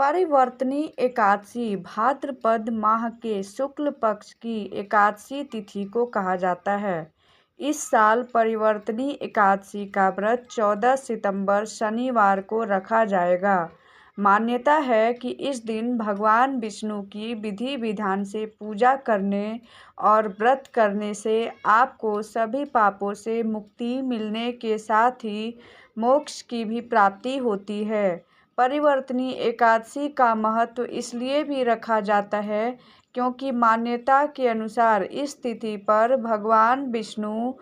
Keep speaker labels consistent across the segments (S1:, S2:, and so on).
S1: परिवर्तनी एकादशी भाद्रपद माह के शुक्ल पक्ष की एकादशी तिथि को कहा जाता है। इस साल परिवर्तनी एकादशी का व्रत 14 सितंबर शनिवार को रखा जाएगा। मान्यता है कि इस दिन भगवान विष्णु की विधि विधान से पूजा करने और व्रत करने से आपको सभी पापों से मुक्ति मिलने के साथ ही मोक्ष की भी प्राप्ति होती है। परिवर्तनी एकादशी का महत्व इसलिए भी रखा जाता है क्योंकि मान्यता के अनुसार इस तिथि पर भगवान विष्णु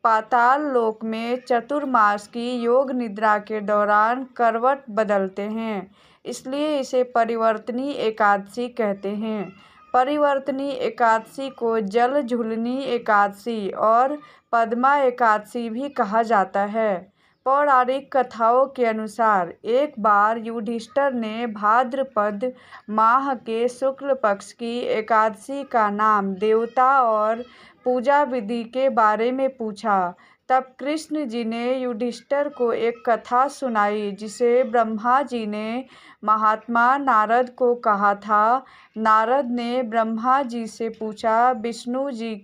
S1: पाताल लोक में चतुर्मास की योग निद्रा के दौरान करवट बदलते हैं, इसलिए इसे परिवर्तनी एकादशी कहते हैं। परिवर्तनी एकादशी को जल झूलनी एकादशी और पद्मा एकादशी भी कहा जाता है। पौराणिक कथाओं के अनुसार एक बार युधिष्ठिर ने भाद्रपद माह के शुक्ल पक्ष की एकादशी का नाम, देवता और पूजा विधि के बारे में पूछा। तब कृष्ण जी ने युधिष्ठिर को एक कथा सुनाई जिसे ब्रह्मा जी ने महात्मा नारद को कहा था। नारद ने ब्रह्मा जी से पूछा, विष्णु जी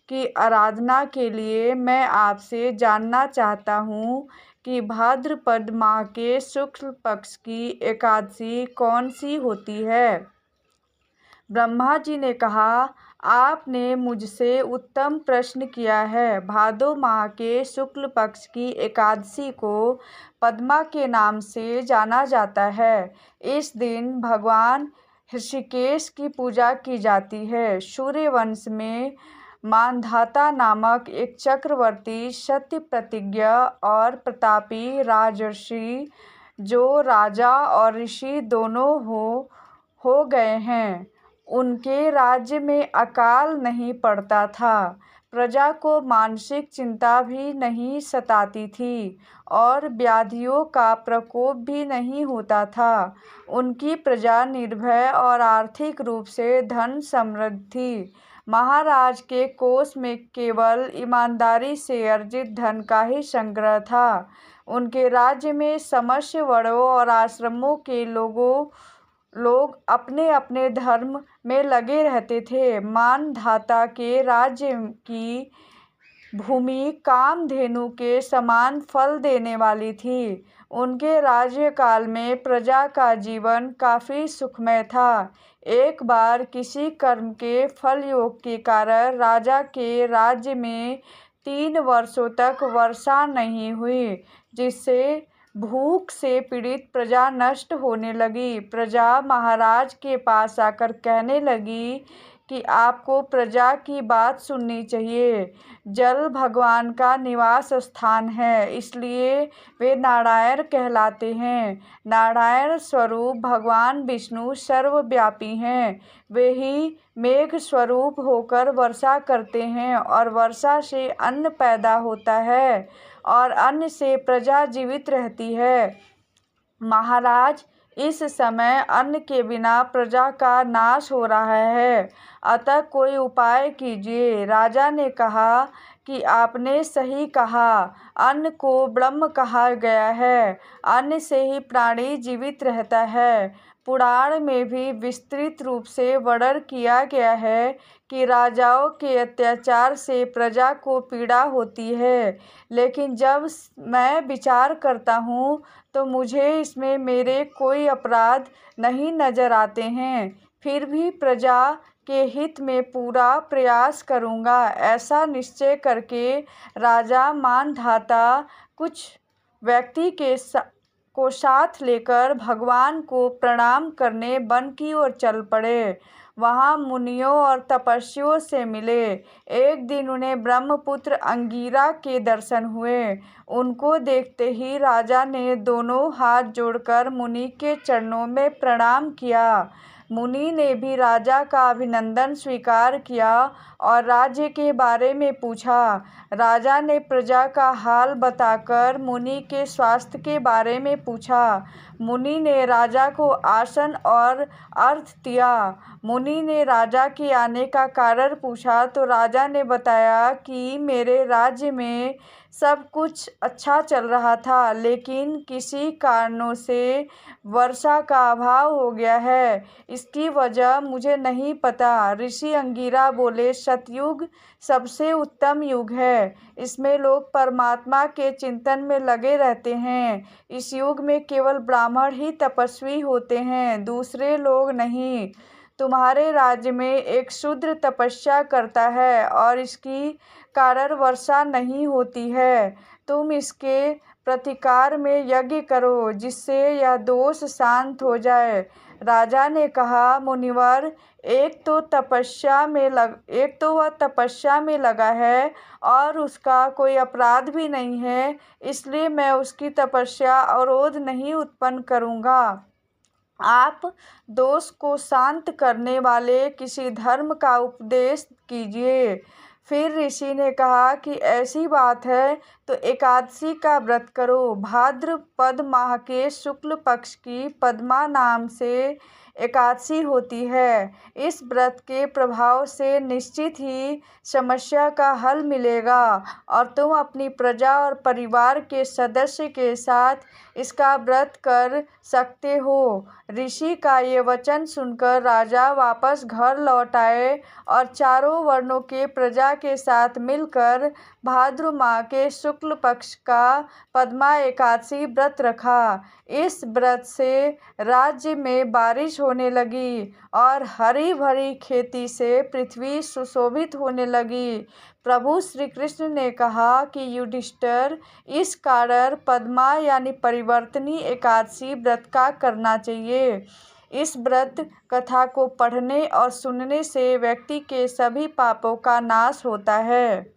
S1: की आराधना के लिए मैं आपसे जानना चाहता हूँ कि भाद्रपद माह के शुक्ल पक्ष की एकादशी कौन सी होती है। ब्रह्मा जी ने कहा, आपने मुझसे उत्तम प्रश्न किया है। भादो माह के शुक्ल पक्ष की एकादशी को पद्मा के नाम से जाना जाता है। इस दिन भगवान ऋषिकेश की पूजा की जाती है। सूर्यवंश में मानधाता नामक एक चक्रवर्ती, सत्य प्रतिज्ञा और प्रतापी राजर्षि, जो राजा और ऋषि दोनों हो गए हैं, उनके राज्य में अकाल नहीं पड़ता था। प्रजा को मानसिक चिंता भी नहीं सताती थी और व्याधियों का प्रकोप भी नहीं होता था। उनकी प्रजा निर्भय और आर्थिक रूप से धन समृद्ध थी। महाराज के कोष में केवल ईमानदारी से अर्जित धन का ही संग्रह था। उनके राज्य में समस्त वर्णों और आश्रमों के लोग अपने अपने धर्म में लगे रहते थे। मानधाता के राज्य की भूमि कामधेनु के समान फल देने वाली थी। उनके राज्यकाल में प्रजा का जीवन काफी सुखमय था। एक बार किसी कर्म के फल योग के कारण राजा के राज्य में 3 वर्षों तक वर्षा नहीं हुई, जिससे भूख से पीड़ित प्रजा नष्ट होने लगी। प्रजा महाराज के पास आकर कहने लगी कि आपको प्रजा की बात सुननी चाहिए। जल भगवान का निवास स्थान है, इसलिए वे नारायण कहलाते हैं। नारायण स्वरूप भगवान विष्णु सर्वव्यापी हैं। वे ही मेघ स्वरूप होकर वर्षा करते हैं और वर्षा से अन्न पैदा होता है और अन्न से प्रजा जीवित रहती है। महाराज, इस समय अन्न के बिना प्रजा का नाश हो रहा है, अतः कोई उपाय कीजिए। राजा ने कहा कि आपने सही कहा, अन्न को ब्रह्म कहा गया है। अन्न से ही प्राणी जीवित रहता है। पुराण में भी विस्तृत रूप से वर्णन किया गया है कि राजाओं के अत्याचार से प्रजा को पीड़ा होती है, लेकिन जब मैं विचार करता हूँ तो मुझे इसमें मेरे कोई अपराध नहीं नजर आते हैं। फिर भी प्रजा के हित में पूरा प्रयास करूँगा। ऐसा निश्चय करके राजा मानधाता कुछ व्यक्ति को साथ लेकर भगवान को प्रणाम करने वन की ओर चल पड़े। वहाँ मुनियों और तपस्वियों से मिले। एक दिन उन्हें ब्रह्मपुत्र अंगिरा के दर्शन हुए। उनको देखते ही राजा ने दोनों हाथ जोड़कर मुनि के चरणों में प्रणाम किया। मुनि ने भी राजा का अभिनंदन स्वीकार किया और राज्य के बारे में पूछा। राजा ने प्रजा का हाल बताकर मुनि के स्वास्थ्य के बारे में पूछा। मुनि ने राजा को आसन और अर्घ दिया। मुनि ने राजा के आने का कारण पूछा तो राजा ने बताया कि मेरे राज्य में सब कुछ अच्छा चल रहा था, लेकिन किसी कारणों से वर्षा का अभाव हो गया है। इसकी वजह मुझे नहीं पता। ऋषि अंगिरा बोले, सतयुग सबसे उत्तम युग है। इसमें लोग परमात्मा के चिंतन में लगे रहते हैं। इस युग में केवल ब्राह्मण ही तपस्वी होते हैं, दूसरे लोग नहीं। तुम्हारे राज्य में एक शूद्र तपस्या करता है और इसकी कारण वर्षा नहीं होती है। तुम इसके प्रतिकार में यज्ञ करो, जिससे यह दोष शांत हो जाए। राजा ने कहा, मुनिवर, एक तो वह तपस्या में लगा है और उसका कोई अपराध भी नहीं है, इसलिए मैं उसकी तपस्या अवरोध नहीं उत्पन्न करूँगा। आप दोष को शांत करने वाले किसी धर्म का उपदेश कीजिए। फिर ऋषि ने कहा कि ऐसी बात है तो एकादशी का व्रत करो। भाद्रपद माह के शुक्ल पक्ष की पद्मा नाम से एकादशी होती है। इस व्रत के प्रभाव से निश्चित ही समस्या का हल मिलेगा और तुम अपनी प्रजा और परिवार के सदस्य के साथ इसका व्रत कर सकते हो। ऋषि का ये वचन सुनकर राजा वापस घर लौट आए और चारों वर्णों के प्रजा के साथ मिलकर भाद्र माह के शुक्ल पक्ष का पद्मा एकादशी व्रत रखा। इस व्रत से राज्य में बारिश होने लगी और हरी भरी खेती से पृथ्वी सुशोभित होने लगी। प्रभु श्री कृष्ण ने कहा कि युधिष्ठिर, इस कारण पद्मा यानी परिवर्तनी एकादशी व्रत का करना चाहिए। इस व्रत कथा को पढ़ने और सुनने से व्यक्ति के सभी पापों का नाश होता है।